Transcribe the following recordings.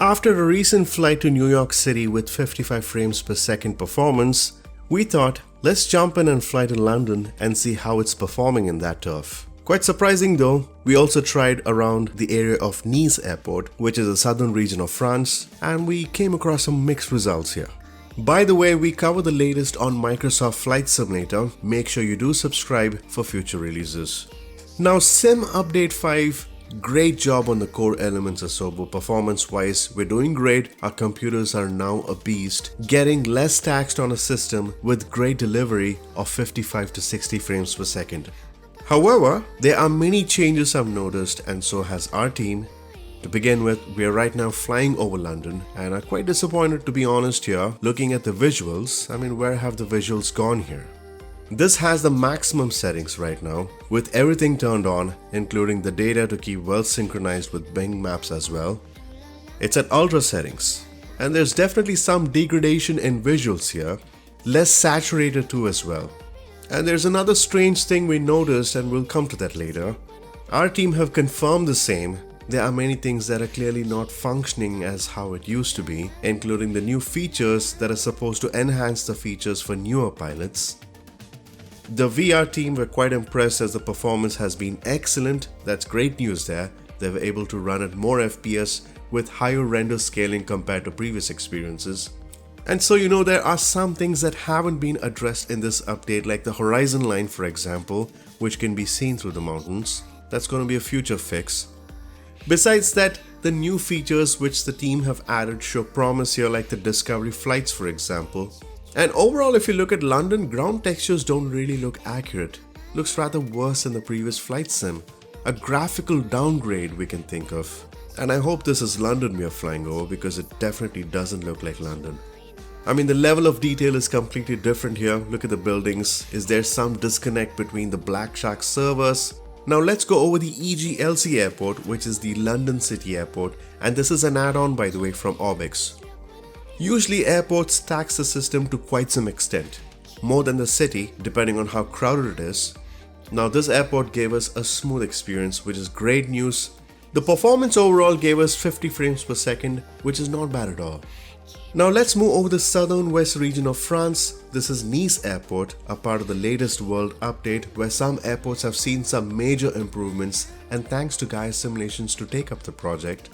After a recent flight to New York City with 55 frames per second performance, we thought, let's jump in and fly to London and see how it's performing in that turf. Quite surprising though, we also tried around the area of Nice airport, which is a southern region of France, and we came across some mixed results here. By the way, we cover the latest on Microsoft Flight Simulator. Make sure you do subscribe for future releases. Now, Sim Update 5. Great job on the core elements of Sobo. Performance wise, we're doing great. Our computers are now a beast, getting less taxed on a system with great delivery of 55 to 60 frames per second. However, there are many changes I've noticed, and so has our team. To begin with, we are right now flying over London and are quite disappointed, to be honest here. Looking at the visuals, where have the visuals gone here? This has the maximum settings right now, with everything turned on, including the data to keep well synchronized with Bing Maps as well. It's at ultra settings, and there's definitely some degradation in visuals here, less saturated too as well. And there's another strange thing we noticed, and we'll come to that later. Our team have confirmed the same. There are many things that are clearly not functioning as how it used to be, including the new features that are supposed to enhance the features for newer pilots. The VR team were quite impressed as the performance has been excellent. That's great news there. They were able to run at more FPS with higher render scaling compared to previous experiences. And so there are some things that haven't been addressed in this update, like the horizon line for example, which can be seen through the mountains. That's going to be a future fix. Besides that, the new features which the team have added show promise here, like the discovery flights for example. And overall, if you look at London, ground textures don't really look accurate. Looks rather worse than the previous flight sim. A graphical downgrade we can think of. And I hope this is London we are flying over, because it definitely doesn't look like London. The level of detail is completely different here. Look at the buildings. Is there some disconnect between the Black Shark servers? Now let's go over the EGLC airport, which is the London City airport, and this is an add-on by the way from Orbis. Usually airports tax the system to quite some extent, more than the city depending on how crowded it is. Now this airport gave us a smooth experience, which is great news. The performance overall gave us 50 frames per second, which is not bad at all. Now let's move over the southern west region of France. This is Nice airport, a part of the latest world update where some airports have seen some major improvements, and thanks to Gaia Simulations to take up the project.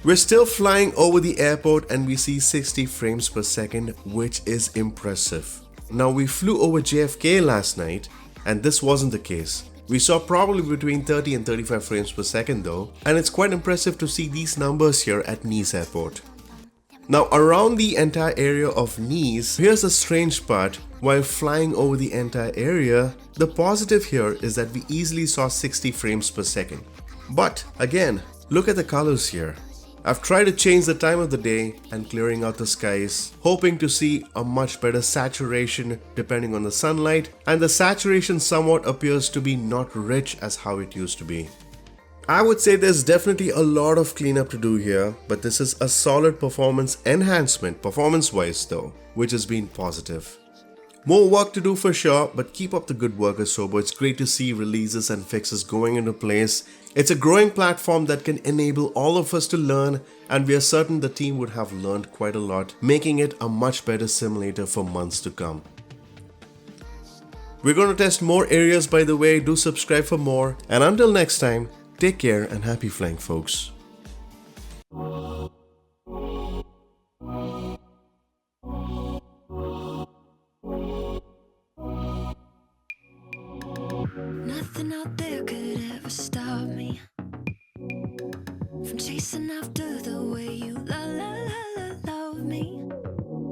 We're still flying over the airport and we see 60 frames per second, which is impressive. Now we flew over JFK last night and this wasn't the case. We saw probably between 30 and 35 frames per second though, and it's quite impressive to see these numbers here at Nice airport. Now around the entire area of Nice, here's the strange part. While flying over the entire area, the positive here is that we easily saw 60 frames per second. But again, look at the colors here. I've tried to change the time of the day and clearing out the skies, hoping to see a much better saturation depending on the sunlight, and the saturation somewhat appears to be not rich as how it used to be. I would say there's definitely a lot of cleanup to do here, but this is a solid performance enhancement performance-wise though, which has been positive. More work to do for sure, but keep up the good work Sobo. It's great to see releases and fixes going into place. It's a growing platform that can enable all of us to learn, and we are certain the team would have learned quite a lot, making it a much better simulator for months to come. We're going to test more areas by the way. Do subscribe for more, and until next time, take care and happy flying folks. Nothing out there could ever stop me from chasing after the way you love me,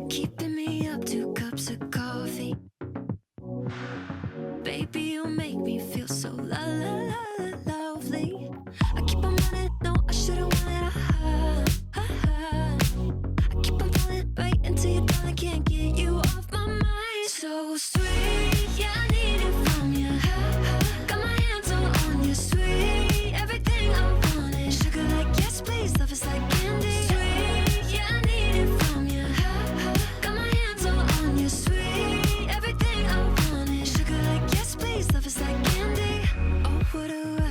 keeping me up 2 cups of coffee. Baby, you make me feel so lovely. I keep on running, no, I should've wanted I keep on falling right into your thought, I can't get you off my mind. So sweet, yeah, I need it from you. Got my hands all on you, sweet. Everything I wanted, sugar like yes please, love is like candy. Sweet, yeah, I need it from you. Got my hands all on you, sweet. Everything I wanted, sugar like yes please, love is like candy. Oh, what a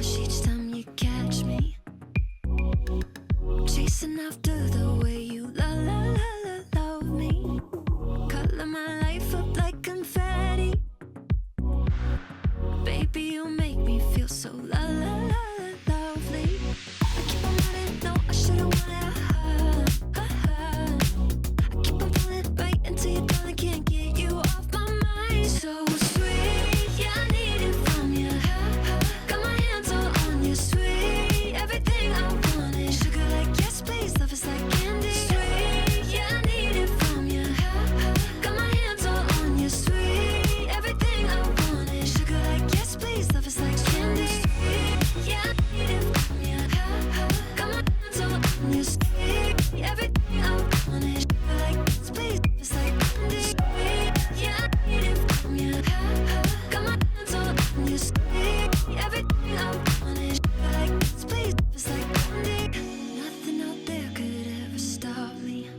Baby, you make me feel so la la la la lovely. I keep on wanting, no, I should've wanted I keep on pulling right into your thought, I can't get you off my mind. So sweet, yeah, I need it from you. Got my hands all on you, sweet. Everything I want is sugar like yes, please. Love is like candy. Sweet, yeah, I need it from you. Got my hands all on you, sweet. Everything I want is sugar like yes, please. Love is like candy. Sweet, yeah, I need it from you. Got my hands all on you, sweet. Everything I want is sugar like yes, please. Love is like candy. Sweet, yeah, I need it from you. Got my hands all on you, sweet. Everything I want is sugar like yes, please. Love is like candy. Nothing out there could ever stop me.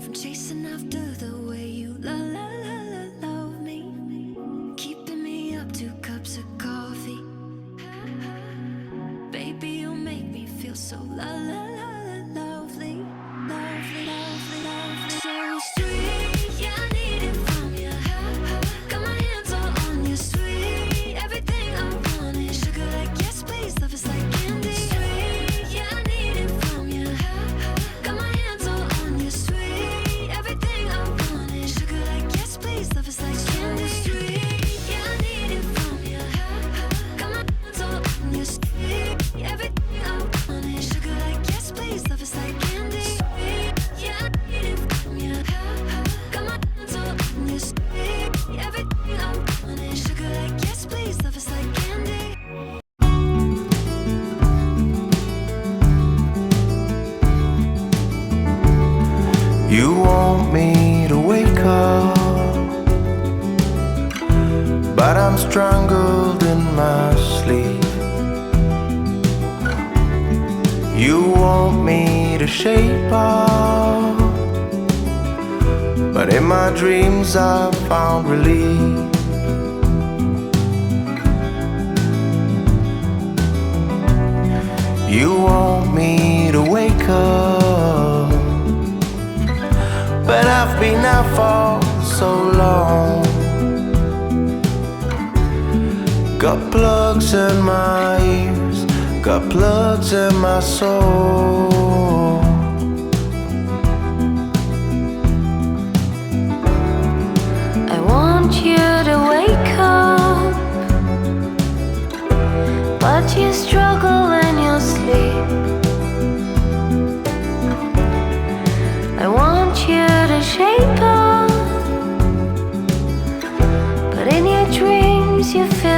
From chasing after the way you la la la la love me, keeping me up 2 cups of coffee. Baby, you make me feel so la la la la lovely, lovely, lovely, lovely. So sweet, yeah, I need it from you. Got my hands all on you, sweet. Everything I want is sugar like yes, please. Love is like candy. Sweet, yeah, I need it from you. Got my hands all on you, sweet. Everything I want is sugar like yes, please. Love is like candy. Sweet, yeah, I need it from you. Got my hands all on you, sweet. Everything I want is sugar like yes, please. Love is like candy. Sweet, yeah, I need it from you. Got my hands all on you, sweet. Everything I want is sugar like yes, please. Love is like candy. You want me to wake up, but I'm strangled in my sleep. You want me to shape up, but in my dreams I found relief. You want me to wake up, but I've been out for so long. Got plugs in my ears, got plugs in my soul. I want you to wake up, but you struggle in your sleep. I want you to shape up, but in your dreams you feel